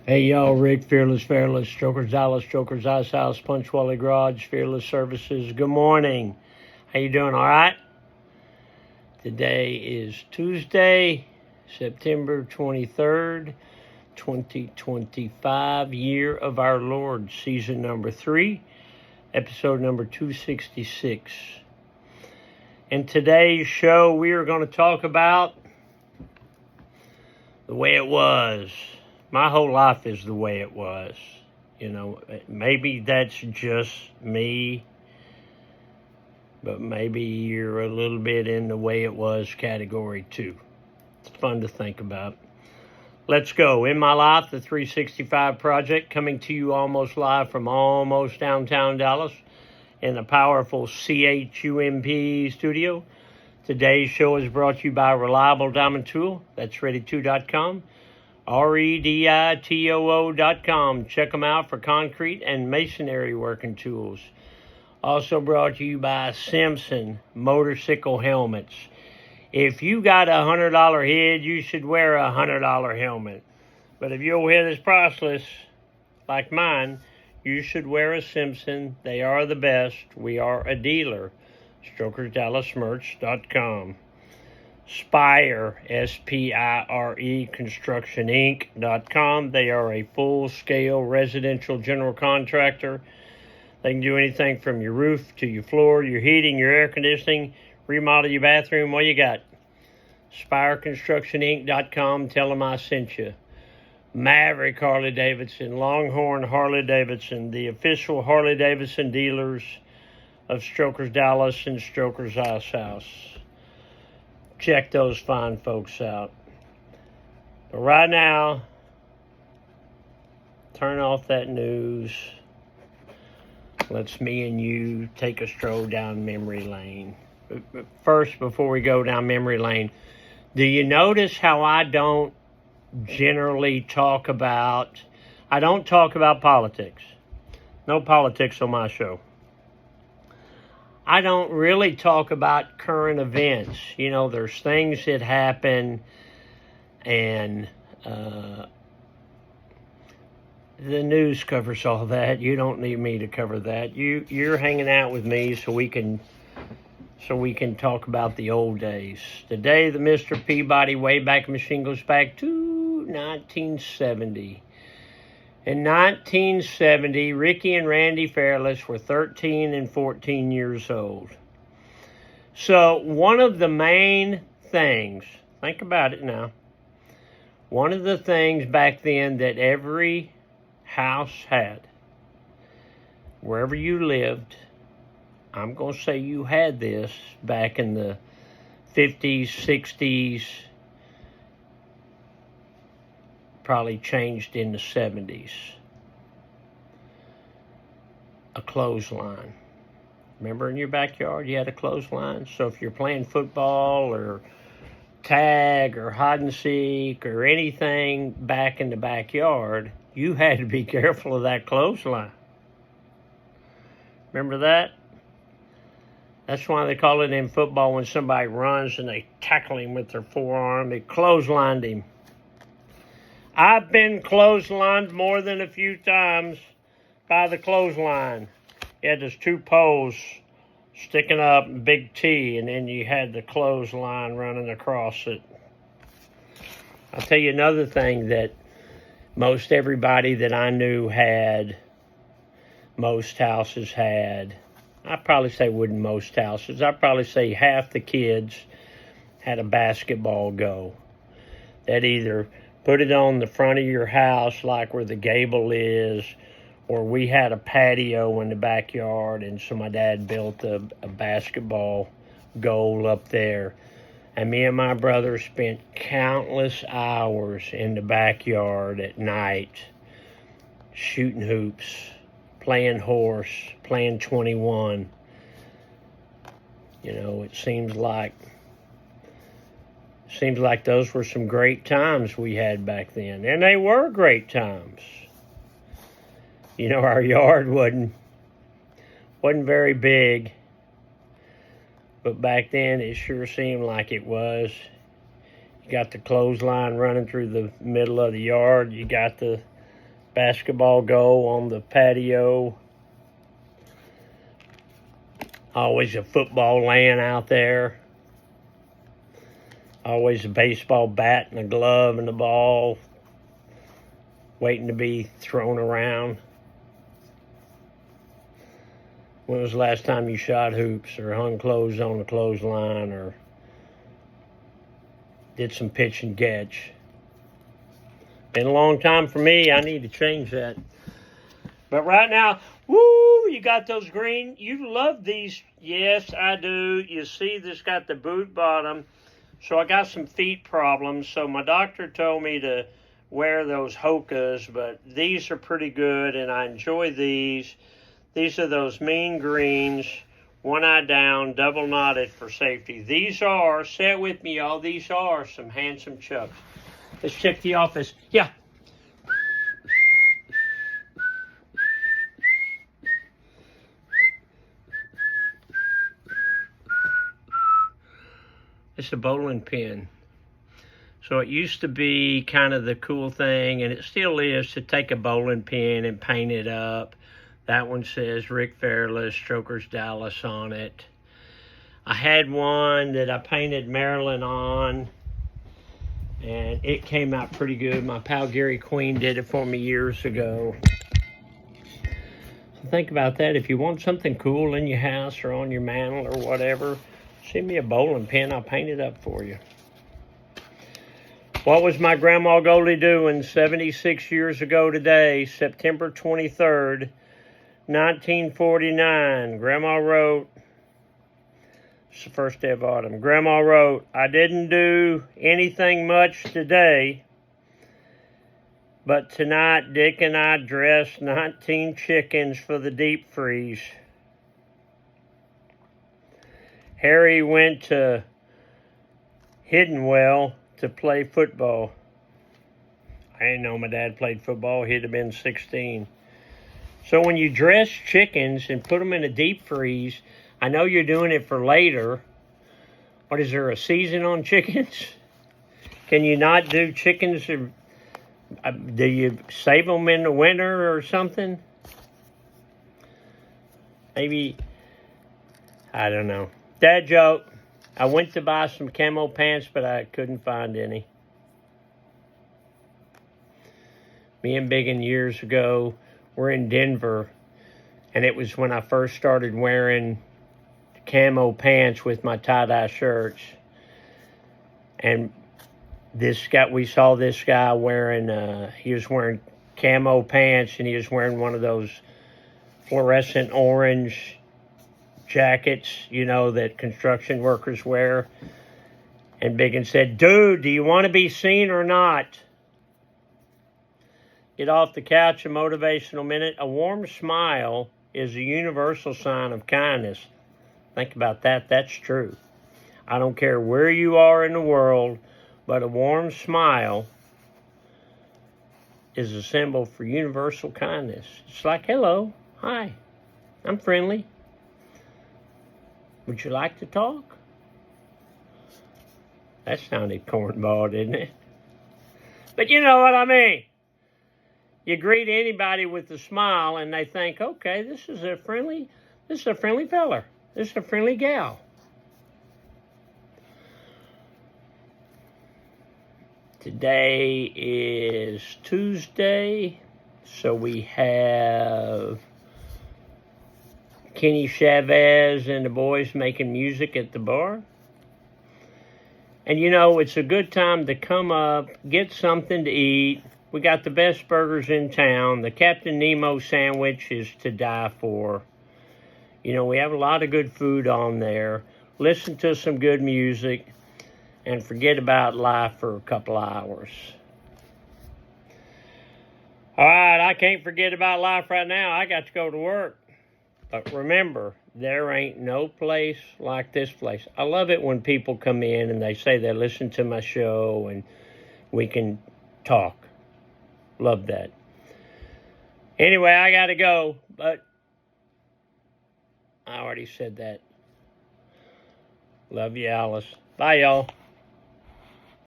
Hey y'all, Rick, Fearless, Strokers Dallas, Strokers Ice House, Punch Wally Garage, Fearless Services. Good morning. How you doing? All right? Today is Tuesday, September 23rd, 2025, year of our Lord, season number 3, episode number 266. In today's show, we are going to talk about the way it was. My whole life is the way it was. You know, maybe that's just me, but maybe you're a little bit in the way it was category too. It's fun to think about. Let's go. In My Life, the 365 Project, coming to you almost live from almost downtown Dallas in the powerful CHUMP studio. Today's show is brought to you by Reliable Diamond Tool. That's ready2.com. REDITOO.com. Check them out for concrete and masonry working tools. Also brought to you by Simpson Motorcycle Helmets. If you got a $100 head, you should wear a $100 helmet. But if your head is priceless, like mine, you should wear a Simpson. They are the best. We are a dealer. StrokersDallasMerch.com. Spire, S-P-I-R-E, ConstructionInc.com. They are a full-scale residential general contractor. They can do anything from your roof to your floor, your heating, your air conditioning, remodel your bathroom. What you got? SpireConstructionInc.com. Tell them I sent you. Maverick Harley-Davidson, Longhorn Harley-Davidson, the official Harley-Davidson dealers of Strokers Dallas and Strokers Ice House. Check those fine folks out. But right now, turn off that news. Let's me and you take a stroll down memory lane. But first, before we go down memory lane, do you notice how I don't generally talk about politics? No politics on my show. I don't really talk about current events. You know, there's things that happen, and the news covers all that. You don't need me to cover that. You're hanging out with me so we can talk about the old days. The day the Mr. Peabody Wayback Machine goes back to 1970. In 1970, Ricky and Randy Fairless were 13 and 14 years old. So one of the main things, think about it now, one of the things back then that every house had, wherever you lived, I'm going to say you had this back in the 50s, 60s, probably changed in the 70s. A clothesline. Remember in your backyard you had a clothesline? So if you're playing football or tag or hide and seek or anything back in the backyard, you had to be careful of that clothesline. Remember that? That's why they call it in football when somebody runs and they tackle him with their forearm. They clotheslined him. I've been clotheslined more than a few times by the clothesline. You had those two poles sticking up, big T, and then you had the clothesline running across it. I'll tell you another thing that most everybody that I knew had, most houses had. I'd probably say wouldn't most houses. I'd probably say half the kids had a basketball goal. That either put it on the front of your house like where the gable is, or we had a patio in the backyard, and so my dad built a basketball goal up there. And me and my brother spent countless hours in the backyard at night shooting hoops, playing horse, playing 21. You know, it seems like those were some great times we had back then. And they were great times. You know, our yard wasn't very big. But back then, it sure seemed like it was. You got the clothesline running through the middle of the yard. You got the basketball goal on the patio. Always a football laying out there. Always a baseball bat and a glove and a ball waiting to be thrown around. When was the last time you shot hoops or hung clothes on a clothesline or did some pitch and catch? Been a long time for me. I need to change that. But right now, woo, you got those green. You love these. Yes, I do. You see this got the boot bottom. So I got some feet problems. So my doctor told me to wear those Hokas, but these are pretty good, and I enjoy these. These are those mean greens, one eye down, double knotted for safety. These are, say it with me, y'all, these are some handsome chucks. Let's check the office. Yeah. It's a bowling pin. So it used to be kind of the cool thing, and it still is, to take a bowling pin and paint it up. That one says Rick Fairless, Strokers Dallas on it. I had one that I painted Maryland on, and it came out pretty good. My pal Gary Queen did it for me years ago. So think about that. If you want something cool in your house or on your mantle or whatever, send me a bowling pin. I'll paint it up for you. What was my grandma Goldie doing 76 years ago today, September 23rd, 1949? Grandma wrote, it's the first day of autumn. Grandma wrote, I didn't do anything much today, but tonight Dick and I dressed 19 chickens for the deep freeze. Harry went to Hiddenwell to play football. I didn't know my dad played football. He'd have been 16. So when you dress chickens and put them in a deep freeze, I know you're doing it for later. What, is there a season on chickens? Can you not do chickens? Do you save them in the winter or something? Maybe, I don't know. Dad joke. I went to buy some camo pants, but I couldn't find any. Me and Biggin years ago, we're in Denver, and it was when I first started wearing camo pants with my tie-dye shirts. And we saw this guy wearing, he was wearing camo pants, and he was wearing one of those fluorescent orange jackets, you know, that construction workers wear. And Biggin said, dude, do you want to be seen or not? Get off the couch, a motivational minute. A warm smile is a universal sign of kindness. Think about that. That's true. I don't care where you are in the world, but a warm smile is a symbol for universal kindness. It's like, hello, hi, I'm friendly. Would you like to talk? That sounded cornball, didn't it? But you know what I mean. You greet anybody with a smile, and they think, okay, this is a friendly feller. This is a friendly gal. Today is Tuesday, so we have Kenny Chavez and the boys making music at the bar. And you know, it's a good time to come up, get something to eat. We got the best burgers in town. The Captain Nemo sandwich is to die for. You know, we have a lot of good food on there. Listen to some good music and forget about life for a couple hours. All right, I can't forget about life right now. I got to go to work. But remember, there ain't no place like this place. I love it when people come in and they say they listen to my show and we can talk. Love that. Anyway, I got to go, but I already said that. Love you, Alice. Bye, y'all.